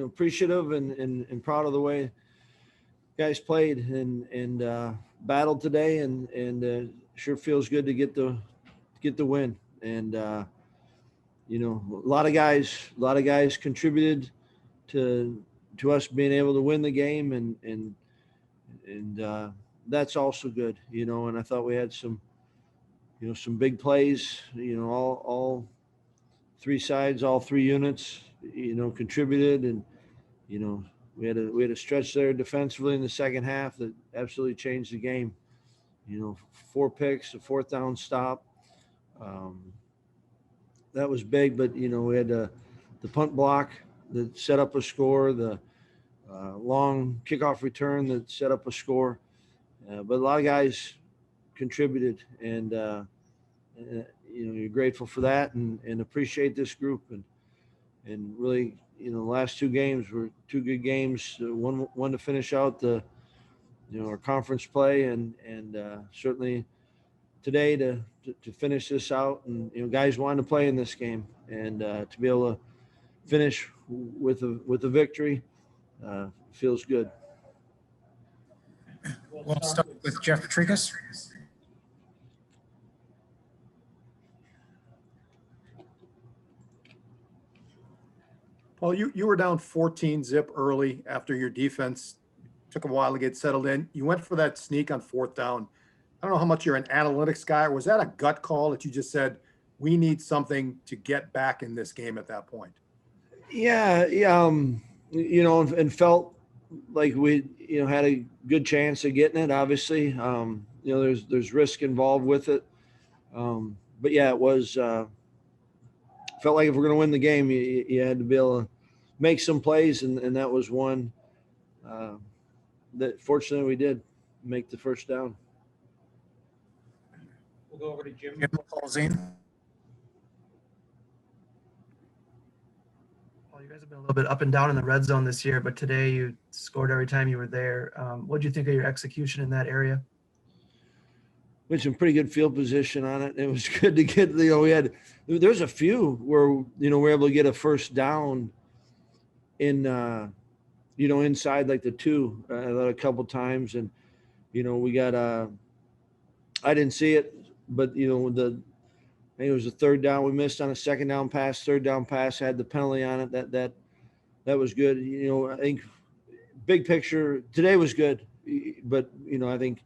appreciative and proud of the way guys played and battled today, and sure feels good to get the win. And a lot of guys contributed to us being able to win the game, and that's also good. And I thought we had some big plays. All three sides, all three units, contributed, and we had a stretch there defensively in the second half that absolutely changed the game. 4 picks, a 4th down stop. That was big, but we had the punt block that set up a score, the long kickoff return that set up a score. But a lot of guys contributed, and you're grateful for that, and appreciate this group, and really, the last 2 games were 2 good games. One to finish out our conference play, and certainly today to finish this out. And guys wanted to play in this game, and to be able to finish with a victory feels good. We'll start with Jeff Patrikas. Well, you were down 14-zip early after your defense took a while to get settled in. You went for that sneak on 4th down. I don't know how much you're an analytics guy, or was that a gut call that you just said, we need something to get back in this game at that point? Yeah. And felt like we, had a good chance of getting it. Obviously, there's risk involved with it. But yeah, it was, felt like if we're going to win the game, you had to be able to make some plays. And that was one that fortunately we did make the 1st down. We'll go over to Jim Paulzine. Well, you guys have been a little bit up and down in the red zone this year, but today you scored every time you were there. What do you think of your execution in that area? We had some pretty good field position on it. It was good to get, there's a few where, we're able to get a 1st down in, inside like the 2, a couple times. And, we got, I didn't see it, but, I think it was a 3rd down. We missed on a 2nd down pass, 3rd down pass, had the penalty on it. That was good. I think big picture today was good, but, I think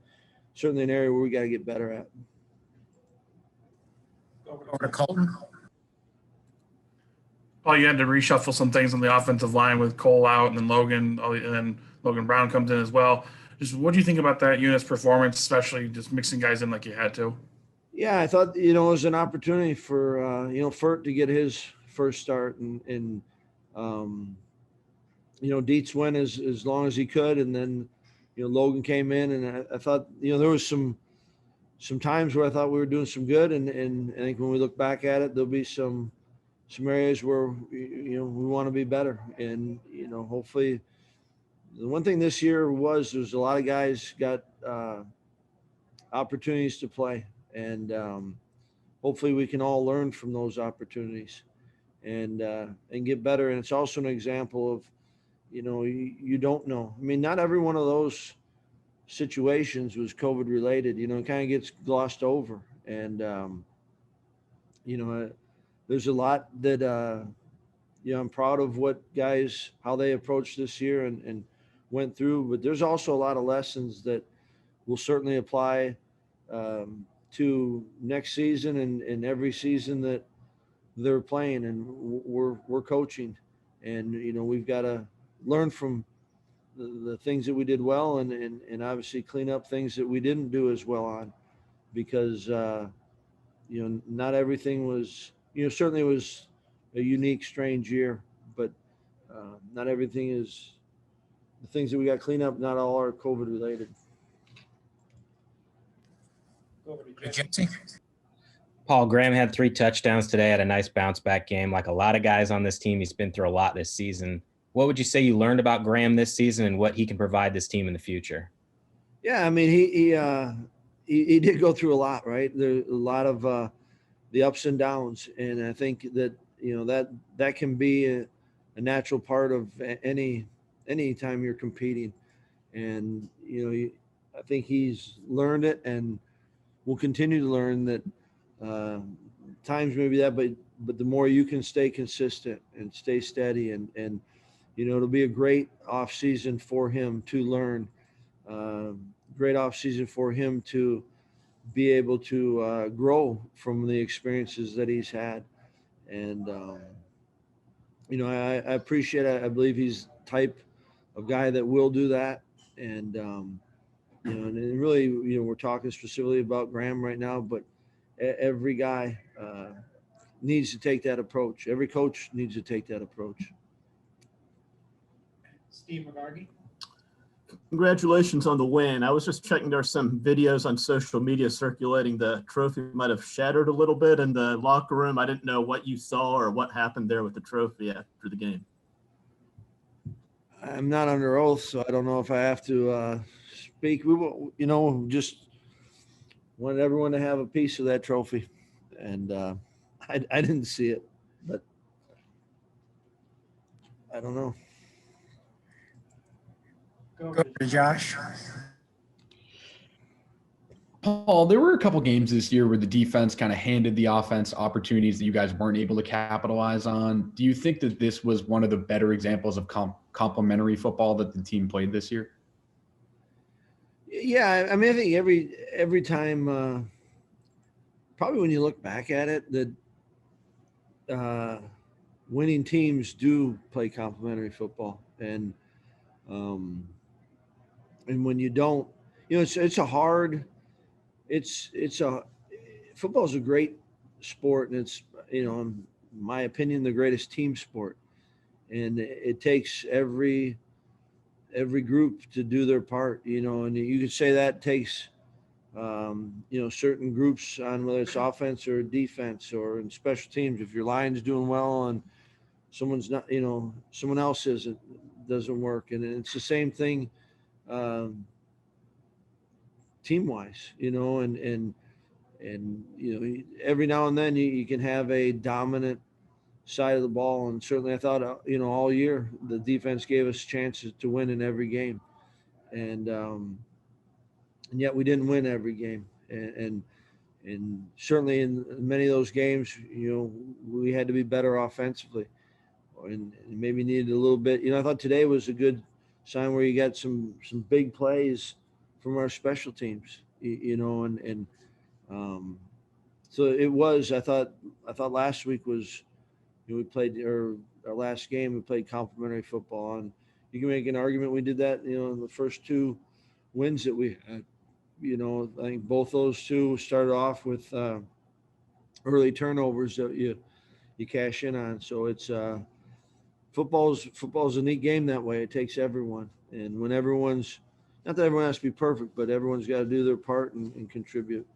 certainly an area where we got to get better at. Over to Colton. Well, you had to reshuffle some things on the offensive line with Cole out, and then Logan Brown comes in as well. Just what do you think about that unit's performance, especially just mixing guys in like you had to? Yeah, I thought, it was an opportunity for, Furt to get his first start, and Dietz went as long as he could. And then, Logan came in, and I thought, there was some times where I thought we were doing some good. And I think when we look back at it, there'll be some areas where, we want to be better. And, hopefully the one thing this year was there's a lot of guys got opportunities to play. And hopefully we can all learn from those opportunities and get better. And it's also an example of, you don't know. I mean, not every one of those situations was COVID related. It kind of gets glossed over. And, there's a lot that, I'm proud of what guys, how they approached this year and went through. But there's also a lot of lessons that will certainly apply to next season and every season that they're playing and we're coaching. And, we've got to learn from the things that we did well and obviously clean up things that we didn't do as well on, because, not everything was, certainly it was a unique, strange year, but not everything is the things that we got to clean up. Not all are COVID related. Paul, Graham had 3 touchdowns today, had a nice bounce back game. Like a lot of guys on this team, he's been through a lot this season. What would you say you learned about Graham this season and what he can provide this team in the future? Yeah, I mean, he did go through a lot, right? There's a lot of the ups and downs, and I think that that can be natural part of any time you're competing. And, I think he's learned it and will continue to learn that times maybe that, but the more you can stay consistent and stay steady and it'll be a great off season for him to learn, great off season for him to be able to grow from the experiences that he's had. And, I appreciate it. I believe he's the type of guy that will do that. And, and really, we're talking specifically about Graham right now, but every guy needs to take that approach. Every coach needs to take that approach. Steve McGargy. Congratulations on the win. I was just checking, there are some videos on social media circulating. The trophy might have shattered a little bit in the locker room. I didn't know what you saw or what happened there with the trophy after the game. I'm not under oath, so I don't know if I have to speak. We will, just wanted everyone to have a piece of that trophy. And I didn't see it, but I don't know. Go to Josh. Paul, there were a couple games this year where the defense kind of handed the offense opportunities that you guys weren't able to capitalize on. Do you think that this was one of the better examples of complementary football that the team played this year? Yeah, I mean, I think every time, probably when you look back at it, that winning teams do play complementary football, and when you don't, football is a great sport, and it's, in my opinion, the greatest team sport, and it takes every group to do their part, and you could say that takes, certain groups on whether it's offense or defense or in special teams. If your line's doing well and someone's not, someone else isn't, doesn't work. And it's the same thing team wise, and every now and then you can have a dominant side of the ball. And certainly I thought, all year the defense gave us chances to win in every game. And yet we didn't win every game. And certainly in many of those games, we had to be better offensively and maybe needed a little bit. I thought today was a good sign where you got some big plays from our special teams, so it was, I thought last week was, we played, or our last game, we played complementary football, and you can make an argument we did that, in the first two wins that we had. I think both those two started off with early turnovers that you cash in on. So it's football's a neat game that way. It takes everyone, and when everyone's, not that everyone has to be perfect, but everyone's got to do their part and contribute.